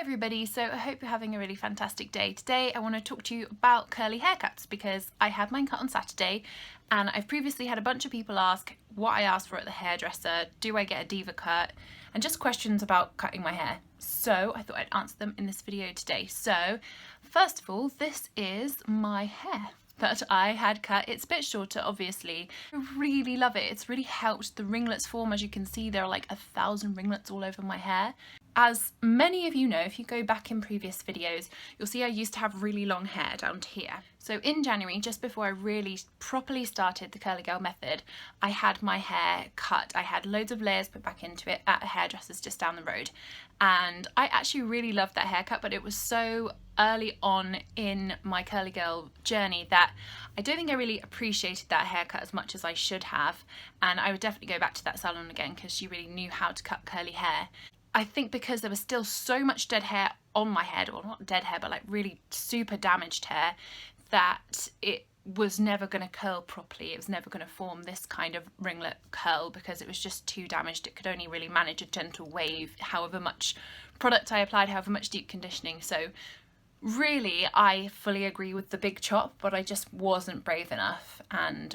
everybody, so I hope you're having a really fantastic day. Today I want to talk to you about curly haircuts because I had mine cut on Saturday and I've previously had a bunch of people ask what I asked for at the hairdresser, do I get a diva cut, and just questions about cutting my hair. So I thought I'd answer them in this video today. So first of all, this is my hair that I had cut. It's a bit shorter, obviously. I really love it. It's really helped the ringlets form. As you can see, there are like 1,000 ringlets all over my hair. As many of you know, if you go back in previous videos, you'll see I used to have really long hair down to here. So in January, just before I really properly started the curly girl method, I had my hair cut. I had loads of layers put back into it at a hairdresser's just down the road. And I actually really loved that haircut, but it was so early on in my curly girl journey that I don't think I really appreciated that haircut as much as I should have. And I would definitely go back to that salon again because she really knew how to cut curly hair. I think because there was still so much dead hair on my head, or not dead hair, but like really super damaged hair, that it was never going to curl properly. It was never going to form this kind of ringlet curl because it was just too damaged. It could only really manage a gentle wave, however much product I applied, however much deep conditioning. So really, I fully agree with the big chop, but I just wasn't brave enough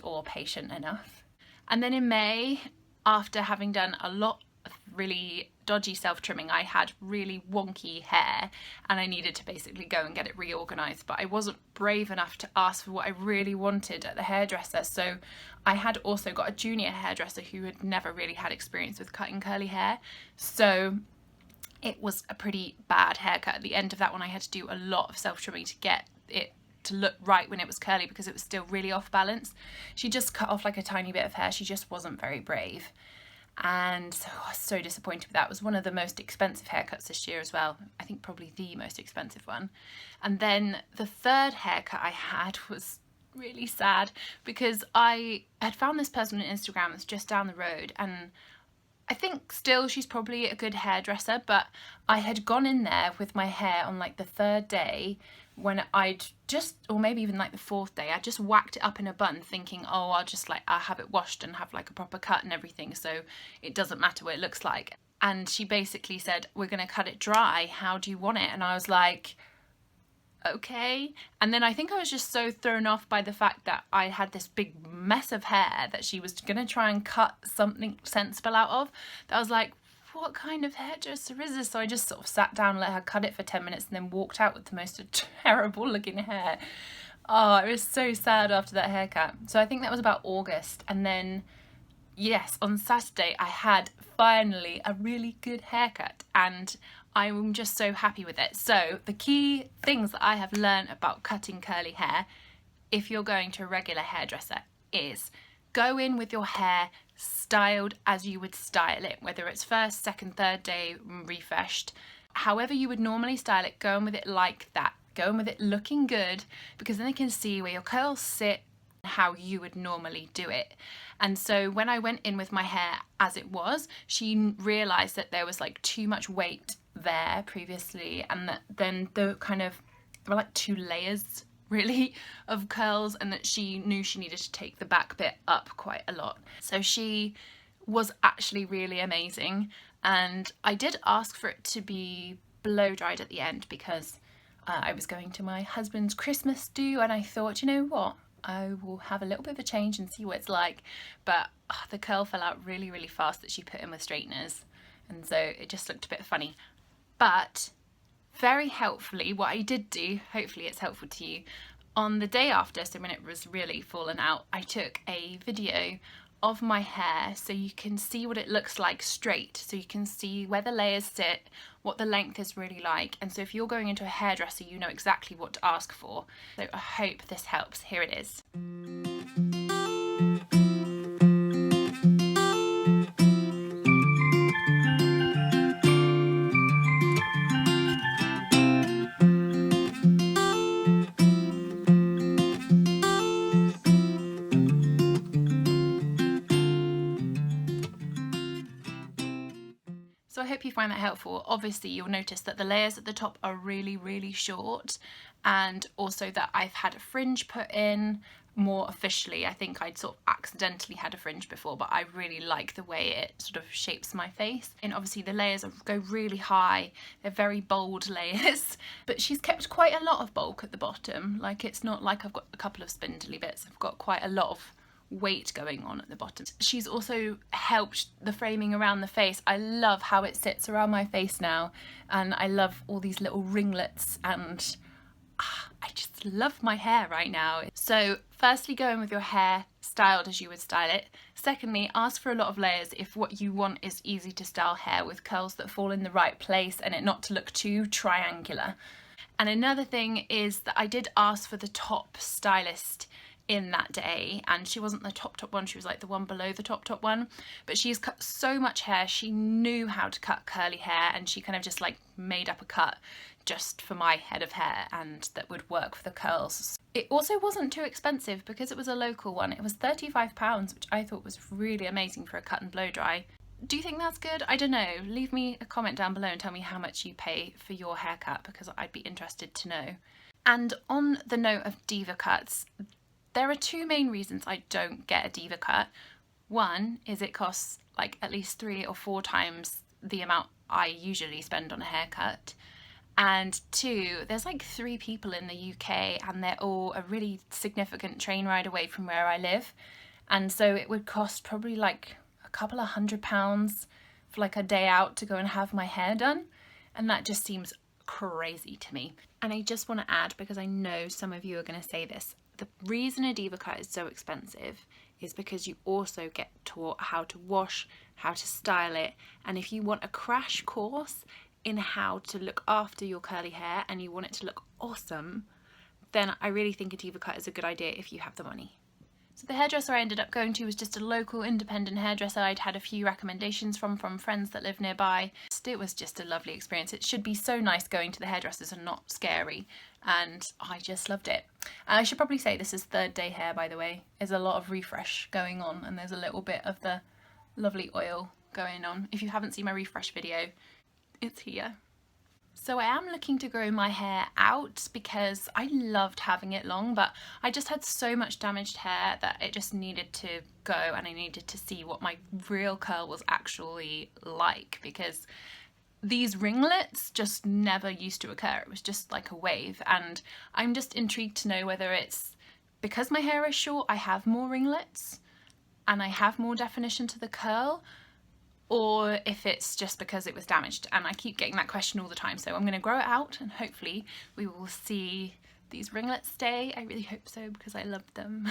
or patient enough. And then in May, after having done a lot of really dodgy self-trimming, I had really wonky hair and I needed to basically go and get it reorganized, but I wasn't brave enough to ask for what I really wanted at the hairdresser. So I had also got a junior hairdresser who had never really had experience with cutting curly hair, so it was a pretty bad haircut. At the end of that one, I had to do a lot of self-trimming to get it to look right when it was curly because it was still really off balance. She just cut off like a tiny bit of hair. She just wasn't very brave. And so I was so disappointed with that. It was one of the most expensive haircuts this year as well. I think probably the most expensive one. And then the third haircut I had was really sad because I had found this person on Instagram that's just down the road, and I think still she's probably a good hairdresser, but I had gone in there with my hair on like the third day when I'd just, or maybe even like the fourth day, I just whacked it up in a bun thinking, oh, I'll have it washed and have like a proper cut and everything, so it doesn't matter what it looks like. And she basically said, we're gonna cut it dry, how do you want it? And I was like, okay. And then I think I was just so thrown off by the fact that I had this big mess of hair that she was gonna try and cut something sensible out of, that I was like, what kind of hairdresser is this? So I just sort of sat down, let her cut it for 10 minutes and then walked out with the most terrible looking hair. Oh, it was so sad after that haircut. So I think that was about August. And then, yes, on Saturday I had finally a really good haircut and I'm just so happy with it. So the key things that I have learned about cutting curly hair, if you're going to a regular hairdresser, is go in with your hair styled as you would style it, whether it's first, second, third day refreshed. However you would normally style it, go in with it like that. Go in with it looking good, because then they can see where your curls sit, how you would normally do it. And so when I went in with my hair as it was, she realised that there was like too much weight there previously, and that then there were like 2 layers really of curls, and that she knew she needed to take the back bit up quite a lot. So she was actually really amazing, and I did ask for it to be blow dried at the end because I was going to my husband's Christmas do, and I thought, you know what, I will have a little bit of a change and see what it's like. But the curl fell out really, really fast that she put in with straighteners, and so it just looked a bit funny. But very helpfully, what I did do, hopefully it's helpful to you, on the day after, so when it was really fallen out, I took a video of my hair so you can see what it looks like straight, so you can see where the layers sit, what the length is really like, and so if you're going into a hairdresser you know exactly what to ask for. So I hope this helps. Here it is. So I hope you find that helpful. Obviously you'll notice that the layers at the top are really, really short, and also that I've had a fringe put in more officially. I think I'd sort of accidentally had a fringe before, but I really like the way it sort of shapes my face. And obviously the layers go really high, they're very bold layers, but she's kept quite a lot of bulk at the bottom. Like, it's not like I've got a couple of spindly bits, I've got quite a lot of weight going on at the bottom. She's also helped the framing around the face. I love how it sits around my face now, and I love all these little ringlets, and I just love my hair right now. So firstly, go in with your hair styled as you would style it. Secondly, ask for a lot of layers if what you want is easy to style hair with curls that fall in the right place and it not to look too triangular. And another thing is that I did ask for the top stylist in that day, and she wasn't the top one, she was like the one below the top one, but she's cut so much hair, she knew how to cut curly hair, and she kind of just like made up a cut just for my head of hair and that would work for the curls. It also wasn't too expensive because it was a local one. It was £35, which I thought was really amazing for a cut and blow dry. Do you think that's good? I don't know. Leave me a comment down below and tell me how much you pay for your haircut, because I'd be interested to know. And on the note of diva cuts, there are two main reasons I don't get a diva cut. One is it costs like at least 3 or 4 times the amount I usually spend on a haircut. And 2, there's like 3 people in the UK and they're all a really significant train ride away from where I live. And so it would cost probably like a couple of £100 for like a day out to go and have my hair done. And that just seems crazy to me. And I just want to add, because I know some of you are going to say this, the reason a diva cut is so expensive is because you also get taught how to wash, how to style it, and if you want a crash course in how to look after your curly hair and you want it to look awesome, then I really think a diva cut is a good idea if you have the money. So the hairdresser I ended up going to was just a local independent hairdresser I'd had a few recommendations from friends that live nearby. It was just a lovely experience. It should be so nice going to the hairdressers and not scary, and I just loved it. I should probably say this is 3rd day hair, by the way. There's a lot of refresh going on and there's a little bit of the lovely oil going on. If you haven't seen my refresh video, it's here. So I am looking to grow my hair out because I loved having it long, but I just had so much damaged hair that it just needed to go, and I needed to see what my real curl was actually like, because these ringlets just never used to occur. It was just like a wave, and I'm just intrigued to know whether it's because my hair is short I have more ringlets and I have more definition to the curl, or if it's just because it was damaged. And I keep getting that question all the time, so I'm going to grow it out and hopefully we will see these ringlets stay. I really hope so because I love them.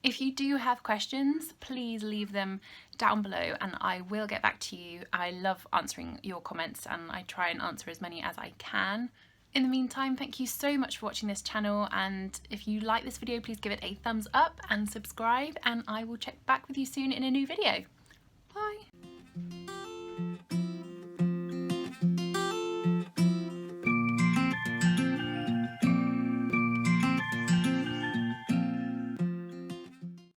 If you do have questions, please leave them down below and I will get back to you. I love answering your comments and I try and answer as many as I can. In the meantime, thank you so much for watching this channel, and if you like this video, please give it a thumbs up and subscribe, and I will check back with you soon in a new video. Bye!